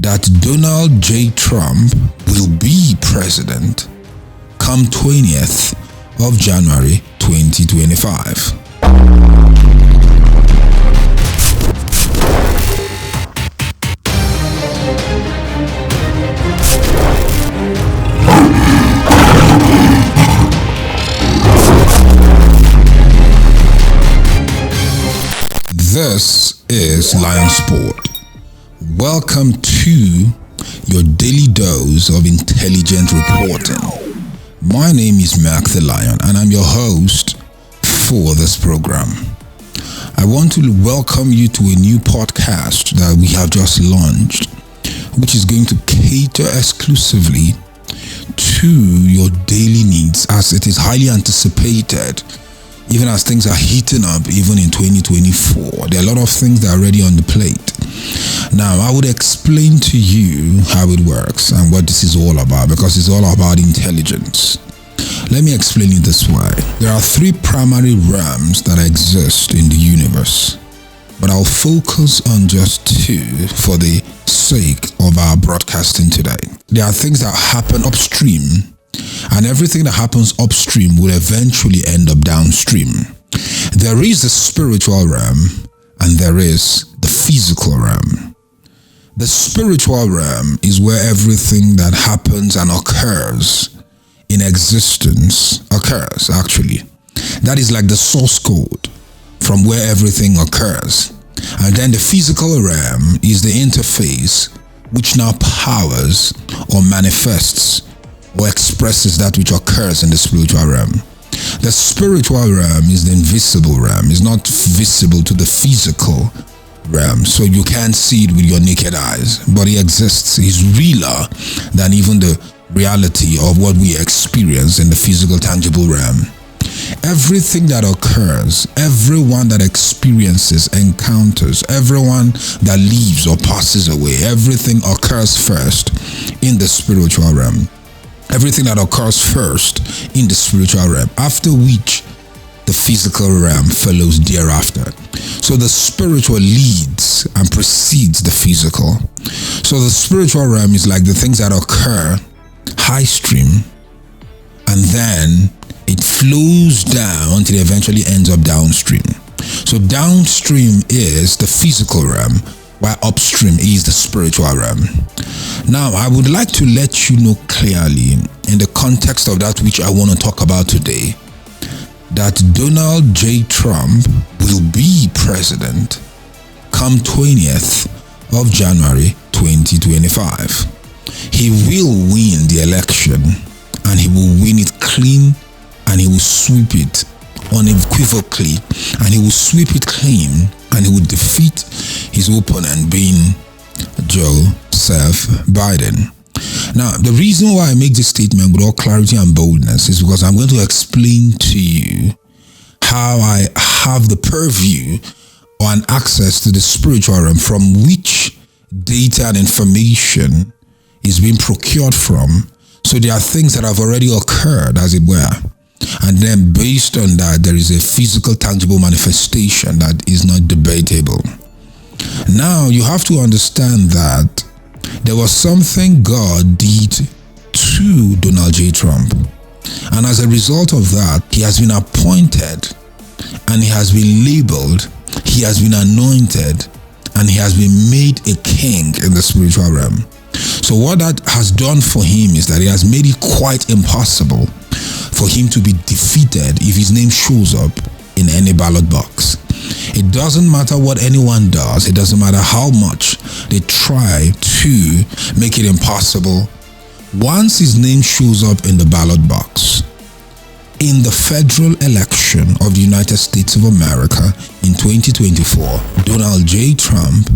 that Donald J. Trump will be president come 20th of January 2025. This is Lion Sport. Welcome to your daily dose of intelligent reporting. My name is Mark the Lion and I'm your host for this program. I want to welcome you to a new podcast that we have just launched, which is going to cater exclusively to your daily needs, as it is highly anticipated. Even as things are heating up, even in 2024, there are a lot of things that are already on the plate. Now, I would explain to you how it works and what this is all about, because it's all about intelligence. Let me explain it this way. There are three primary realms that exist in the universe, but I'll focus on just two for the sake of our broadcasting today. There are things that happen upstream, and everything that happens upstream will eventually end up downstream. There is the spiritual realm and there is the physical realm. The spiritual realm is where everything that happens and occurs in existence occurs, actually. That is like the source code from where everything occurs. And then the physical realm is the interface which now powers or manifests or expresses that which occurs in the spiritual realm. The spiritual realm is the invisible realm. It's not visible to the physical realm, so you can't see it with your naked eyes, but it exists. It's realer than even the reality of what we experience in the physical, tangible realm. Everything that occurs, everyone that experiences, encounters, everyone that lives or passes away, everything occurs first in the spiritual realm. Everything that occurs first in the spiritual realm, after which the physical realm follows thereafter. So the spiritual leads and precedes the physical. So the spiritual realm is like the things that occur high stream, and then it flows down until it eventually ends up downstream. So downstream is the physical realm, while upstream is the spiritual realm. Now, I would like to let you know clearly, in the context of that which I want to talk about today, that Donald J. Trump will be president come 20th of January 2025. He will win the election, and he will win it clean, and he will sweep it unequivocally, and he will sweep it clean, and he will defeat his opponent, being Joseph Biden. Now, the reason why I make this statement with all clarity and boldness is because I'm going to explain to you how I have the purview or an access to the spiritual realm from which data and information is being procured from. So there are things that have already occurred, as it were. And then based on that, there is a physical, tangible manifestation that is not debatable. Now, you have to understand that there was something God did to Donald J. Trump. And as a result of that, he has been appointed, and he has been labeled, he has been anointed, and he has been made a king in the spiritual realm. So what that has done for him is that it has made it quite impossible for him to be defeated if his name shows up in any ballot box. It doesn't matter what anyone does. It doesn't matter how much they try to make it impossible. Once his name shows up in the ballot box, in the federal election of the United States of America in 2024, Donald J. Trump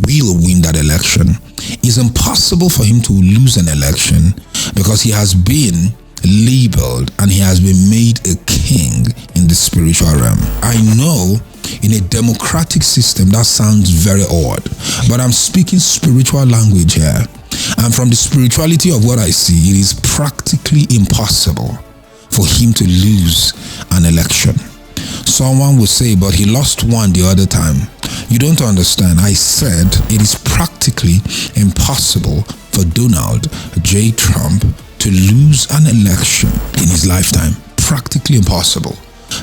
will win that election. It's impossible for him to lose an election because he has been labeled and he has been made a king in the spiritual realm. I know in a democratic system that sounds very odd, but I'm speaking spiritual language here. And from the spirituality of what I see, it is practically impossible for him to lose an election. Someone will say, but he lost one the other time. You don't understand. I said it is practically impossible for Donald J. Trump to lose an election in his lifetime. Practically impossible,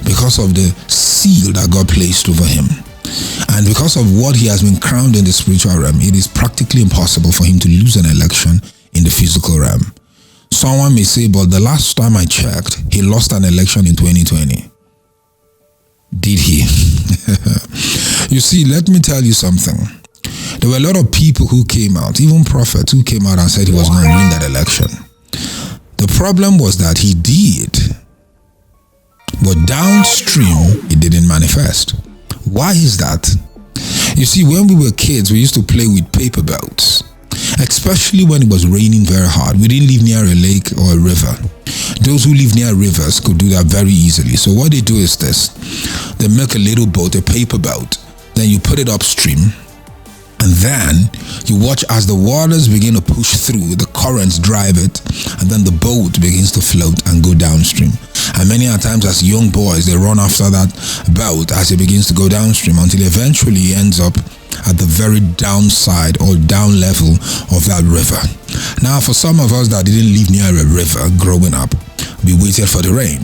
because of the seal that God placed over him. And because of what he has been crowned in the spiritual realm, it is practically impossible for him to lose an election in the physical realm. Someone may say, but the last time I checked, he lost an election in 2020. Did he? You see, let me tell you something. There were a lot of people who came out, even prophets who came out and said he was going to win that election. The problem was that he did, but downstream, it didn't manifest. Why is that? You see, when we were kids, we used to play with paper boats, especially when it was raining very hard. We didn't live near a lake or a river. Those who live near rivers could do that very easily. So what they do is this. They make a little boat, a paper boat. Then you put it upstream. And then you watch as the waters begin to push through, the currents drive it, and then the boat begins to float and go downstream. And many a times as young boys, they run after that boat as it begins to go downstream until eventually it ends up at the very downside or down level of that river. Now, for some of us that didn't live near a river growing up, we waited for the rain.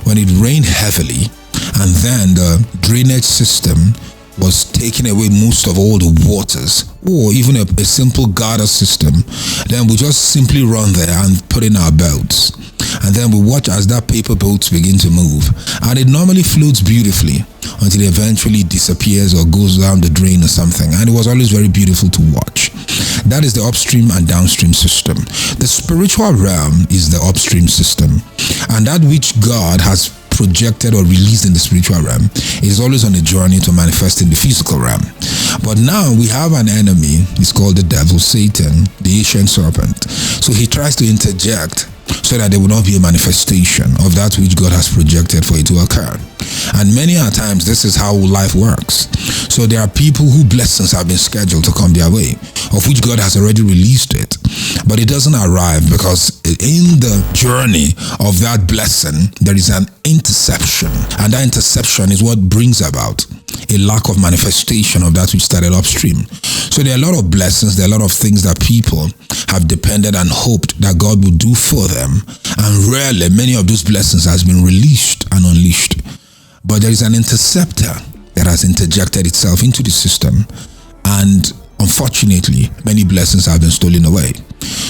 When it rained heavily, and then the drainage system was taking away most of all the waters, or even a simple gutter system, then we just simply run there and put in our boats. And then we watch as that paper boats begin to move. And it normally floats beautifully until it eventually disappears or goes down the drain or something. And it was always very beautiful to watch. That is the upstream and downstream system. The spiritual realm is the upstream system. And that which God has projected or released in the spiritual realm is always on a journey to manifest in the physical realm. But now we have an enemy. It's called the devil, Satan, the ancient serpent. So he tries to interject so that there will not be a manifestation of that which God has projected for it to occur. And many a times this is how life works. So there are people who blessings have been scheduled to come their way, of which God has already released it, but it doesn't arrive because in the journey of that blessing there is an interception, and that interception is what brings about a lack of manifestation of that which started upstream. So there are a lot of blessings, there are a lot of things that people have depended and hoped that God would do for them, and rarely many of those blessings has been released and unleashed. But there is an interceptor that has interjected itself into the system, and unfortunately many blessings have been stolen away.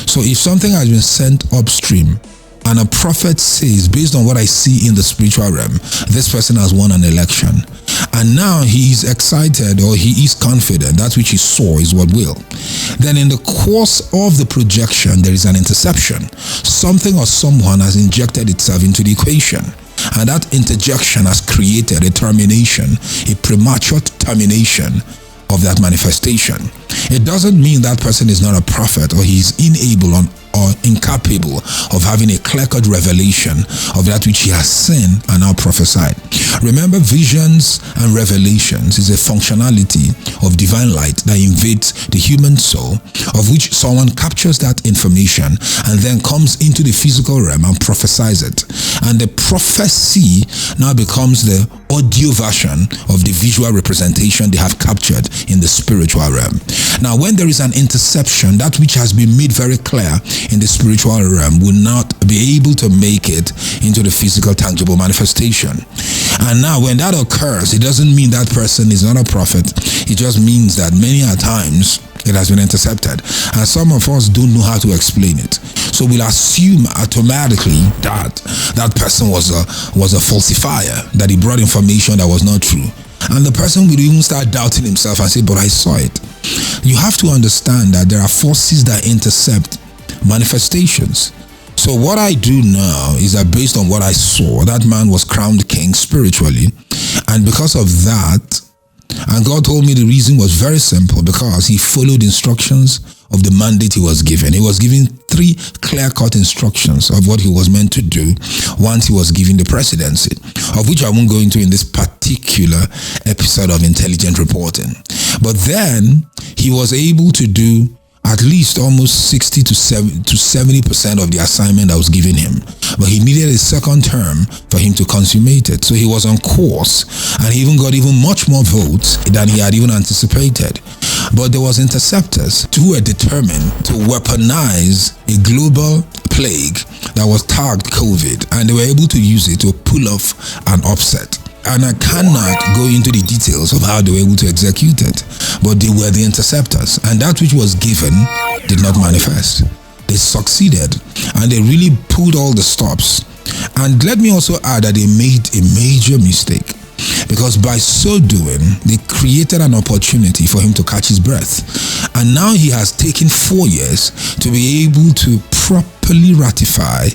So if something has been sent upstream and a prophet says, based on what I see in the spiritual realm, this person has won an election, and now he is excited or he is confident that which he saw is what will, then in the course of the projection there is an interception. Something or someone has injected itself into the equation, and that interjection has created a termination, a premature termination of that manifestation. It doesn't mean that person is not a prophet or he is unable or incapable of having a clear-cut revelation of that which he has seen and now prophesied. Remember, visions and revelations is a functionality of divine light that invades the human soul, of which someone captures that information and then comes into the physical realm and prophesies it. And the prophecy now becomes the audio version of the visual representation they have captured in the spiritual realm. Now, when there is an interception, that which has been made very clear in the spiritual realm will not be able to make it into the physical, tangible manifestation. And now, when that occurs, it doesn't mean that person is not a prophet. It just means that many a times it has been intercepted, and some of us don't know how to explain it. So we'll assume automatically that that person was a falsifier, that he brought information that was not true. And the person will even start doubting himself and say, but I saw it. You have to understand that there are forces that intercept manifestations. So what I do now is that based on what I saw, that man was crowned king spiritually. And because of that, and God told me the reason was very simple, because he followed instructions of the mandate he was given. He was given 3 clear-cut instructions of what he was meant to do once he was given the presidency, of which I won't go into in this particular episode of Intelligent Reporting. But then he was able to do at least almost 60 to 70% of the assignment that was given him. But he needed a second term for him to consummate it. So he was on course, and he even got much more votes than he had even anticipated. But there was interceptors who were determined to weaponize a global plague that was tagged COVID, and they were able to use it to pull off an upset. And I cannot go into the details of how they were able to execute it, but they were the interceptors, and that which was given did not manifest. They succeeded, and they really pulled all the stops. And let me also add that they made a major mistake, because by so doing, they created an opportunity for him to catch his breath. And now he has taken 4 years to be able to properly ratify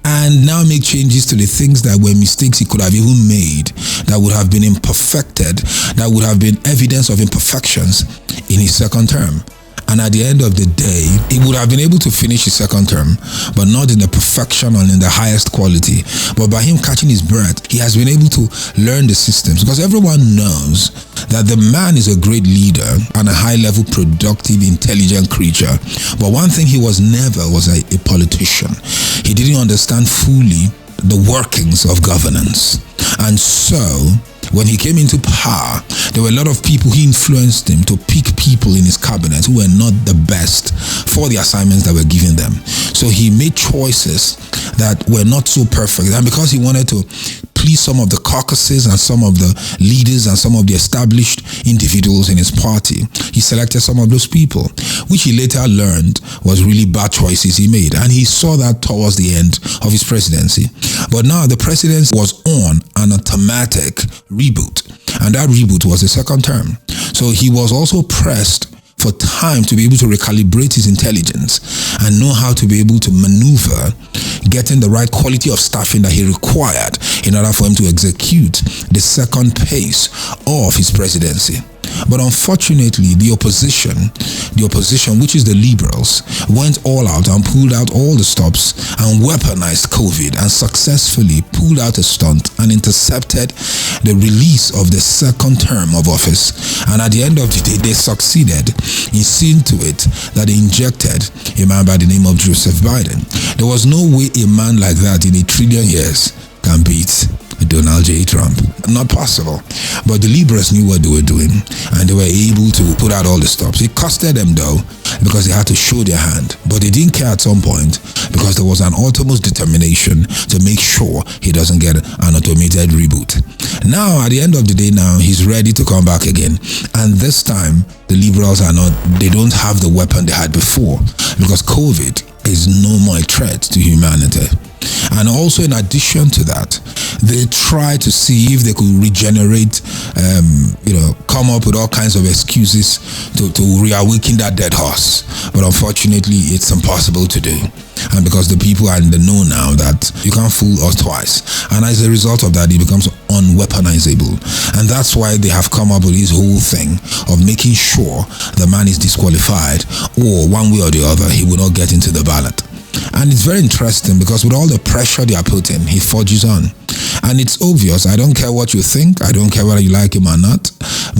and now make changes to the things that were mistakes he could have even made, that would have been imperfected, that would have been evidence of imperfections in his second term. And at the end of the day, he would have been able to finish his second term, but not in the perfection or in the highest quality. But by him catching his breath, he has been able to learn the systems, because everyone knows that the man is a great leader and a high-level, productive, intelligent creature. But one thing he was never was a politician. He didn't understand fully the workings of governance. And so, when he came into power, there were a lot of people he influenced him to pick people in his cabinet who were not the best for the assignments that were given them. So he made choices that were not so perfect. And because he wanted to please some of the caucuses and some of the leaders and some of the established individuals in his party, he selected some of those people, which he later learned was really bad choices he made. And he saw that towards the end of his presidency. But now the presidency was on an automatic reboot, and that reboot was the second term. So he was also pressed for time to be able to recalibrate his intelligence and know how to be able to maneuver, getting the right quality of staffing that he required in order for him to execute the second phase of his presidency. But unfortunately, the opposition, which is the liberals, went all out and pulled out all the stops and weaponized COVID and successfully pulled out a stunt and intercepted the release of the second term of office. And at the end of the day, they succeeded in seeing to it that they injected a man by the name of Joseph Biden. There was no way a man like that in 1 trillion years can beat Donald J. Trump. Not possible. But the liberals knew what they were doing, and they were able to put out all the stops. It costed them though, because they had to show their hand. But they didn't care at some point, because there was an utmost determination to make sure he doesn't get an automated reboot. Now, at the end of the day now, he's ready to come back again. And this time, the liberals they don't have the weapon they had before, because COVID is no more a threat to humanity. And also, in addition to that, they try to see if they could regenerate, come up with all kinds of excuses to reawaken that dead horse. But unfortunately, it's impossible to do. And because the people are in the know now that you can't fool us twice. And as a result of that, it becomes unweaponizable. And that's why they have come up with this whole thing of making sure the man is disqualified, or one way or the other, he will not get into the ballot. And it's very interesting, because with all the pressure they are putting, he forges on. And it's obvious. I don't care what you think. I don't care whether you like him or not.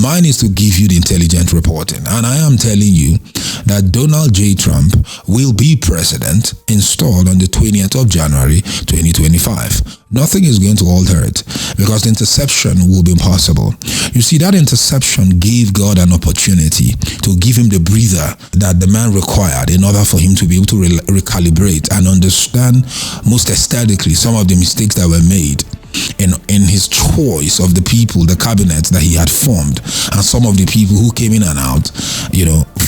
Mine is to give you the intelligent reporting. And I am telling you that Donald J. Trump will be president, installed on the 20th of January 2025. Nothing is going to alter it, because the interception will be impossible. You see, that interception gave God an opportunity to give him the breather that the man required in order for him to be able to recalibrate and understand most aesthetically some of the mistakes that were made in his choice of the people, the cabinet that he had formed, and some of the people who came in and out,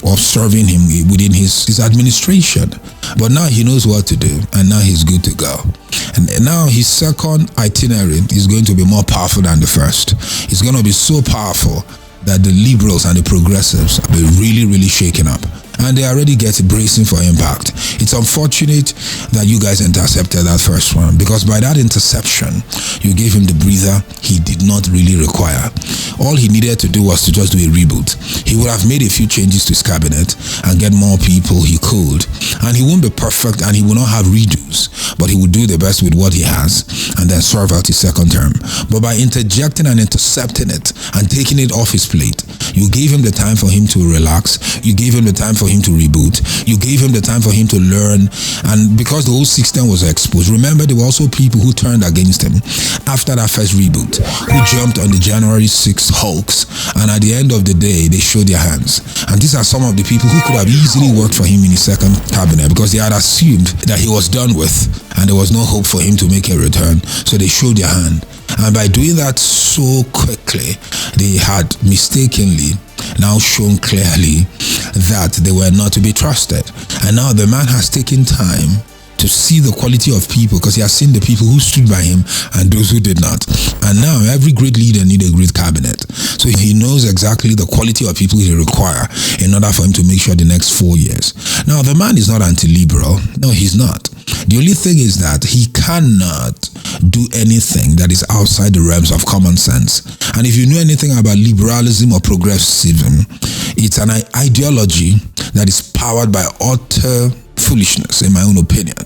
of serving him within his administration. But now he knows what to do, and now he's good to go. And now his second itinerary is going to be more powerful than the first. It's going to be so powerful that the liberals and the progressives will be really, really shaken up. And they already get bracing for impact. It's unfortunate that you guys intercepted that first one, because by that interception, you gave him the breather he did not really require. All he needed to do was to just do a reboot. He would have made a few changes to his cabinet and get more people he could. And he won't be perfect, and he will not have redos. but he would do the best with what he has and then serve out his second term. But by interjecting and intercepting it and taking it off his plate, you gave him the time for him to relax. You gave him the time for him to reboot. You gave him the time for him to learn. And because the whole system was exposed, remember, there were also people who turned against him after that first reboot, who jumped on the January 6th hoax, and at the end of the day, they showed their hands. And these are some of the people who could have easily worked for him in his second cabinet, because they had assumed that he was done with and there was no hope for him to make a return. So they showed their hand. And by doing that so quickly, they had mistakenly now shown clearly that they were not to be trusted. And now the man has taken time to see the quality of people, because he has seen the people who stood by him and those who did not. And now every great leader needs a great cabinet. So he knows exactly the quality of people he requires in order for him to make sure the next 4 years. Now, the man is not anti-liberal. No, he's not. The only thing is that he cannot do anything that is outside the realms of common sense. And if you know anything about liberalism or progressivism, it's an ideology that is powered by utter foolishness, in my own opinion.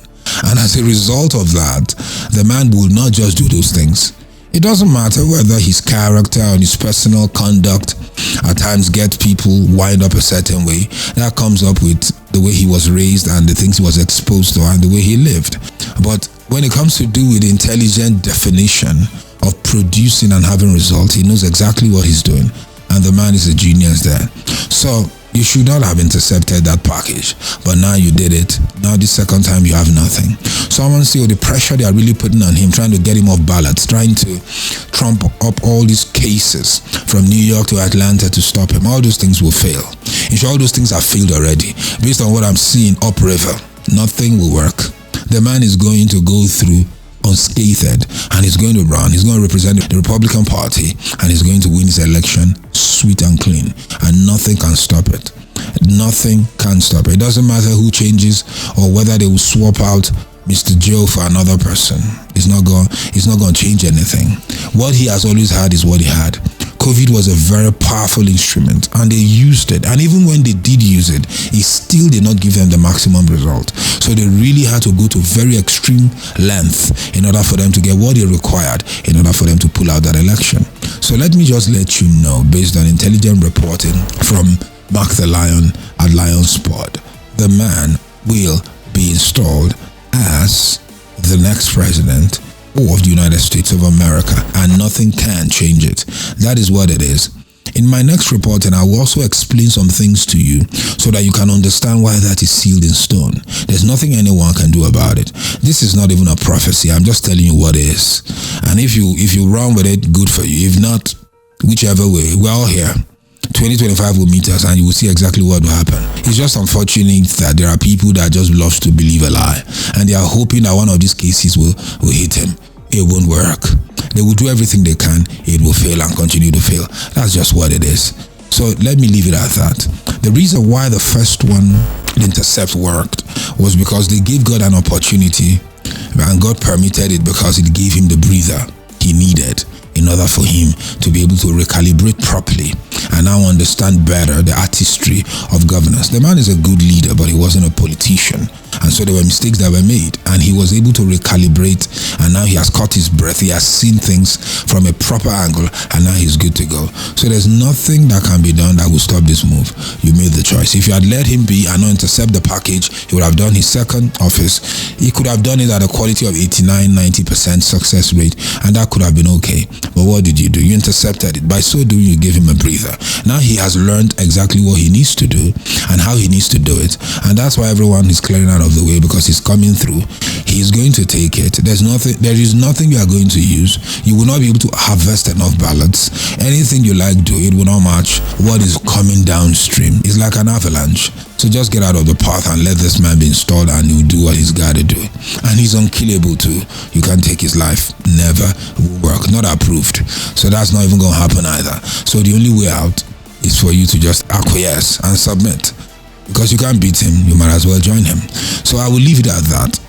And as a result of that, the man will not just do those things. It doesn't matter whether his character or his personal conduct at times gets people wind up a certain way. That comes up with the way he was raised and the things he was exposed to and the way he lived. But when it comes to do with intelligent definition of producing and having results, he knows exactly what he's doing. And the man is a genius there. So you should not have intercepted that package, but now you did it. Now the second time you have nothing. Someone say, the pressure they are really putting on him, trying to get him off ballots, trying to trump up all these cases from New York to Atlanta to stop him. All those things will fail. In short, all those things have failed already. Based on what I'm seeing upriver, nothing will work. The man is going to go through unscathed, and he's going to run. He's going to represent the Republican Party, and he's going to win his election sweet and clean, and nothing can stop it. Nothing can stop it. It doesn't matter who changes or whether they will swap out Mr. Joe for another person. It's not going to change anything. What he has always had is what he had. COVID was a very powerful instrument, and they used it. And even when they did use it, it still did not give them the maximum result. So they really had to go to very extreme length in order for them to get what they required in order for them to pull out that election. So let me just let you know, based on intelligent reporting from Mark the Lion at LionSpot, the man will be installed as the next president of the United States of America, and nothing can change it. That is what it is. In my next reporting, I will also explain some things to you so that you can understand why that is sealed in stone. There's nothing anyone can do about it. This is not even a prophecy. I'm just telling you what is. And if you run with it, good for you. If not, whichever way, we're all here. 2025 will meet us and you will see exactly what will happen. It's just unfortunate that there are people that just love to believe a lie, and they are hoping that one of these cases will hit him. It won't work. They will do everything they can. It will fail and continue to fail. That's just what it is. So let me leave it at that. The reason why the first one, the intercept, worked was because they gave God an opportunity, and God permitted it because it gave him the breather he needed in order for him to be able to recalibrate properly and now understand better the artistry of governance. The man is a good leader, but he wasn't a politician. And so there were mistakes that were made, and he was able to recalibrate, and now he has caught his breath. He has seen things from a proper angle, and now he's good to go. So there's nothing that can be done that will stop this move. You made the choice. If you had let him be and not intercept the package, he would have done his second office. He could have done it at a quality of 89-90% success rate, and that could have been okay. But what did you do? You intercepted it. By so doing, you gave him a breather. Now he has learned exactly what he needs to do and how he needs to do it, and that's why everyone is clearing out of the way, because he's coming through. He's going to take it. There is nothing you are going to use. You will not be able to harvest enough ballots. Anything you like do, it will not match what is coming downstream. It's like an avalanche. So just get out of the path and let this man be installed, and he'll do what he's got to do. And he's unkillable too. You can't take his life. Never will work. Not approved. So that's not even going to happen either. So the only way out is for you to just acquiesce and submit. Because you can't beat him, you might as well join him. So I will leave it at that.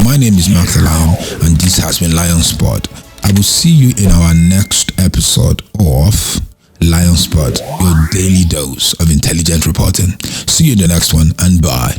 My name is Mark the Lion, and this has been LionSpot. I will see you in our next episode of LionSpot, your daily dose of intelligent reporting. See you in the next one, and bye.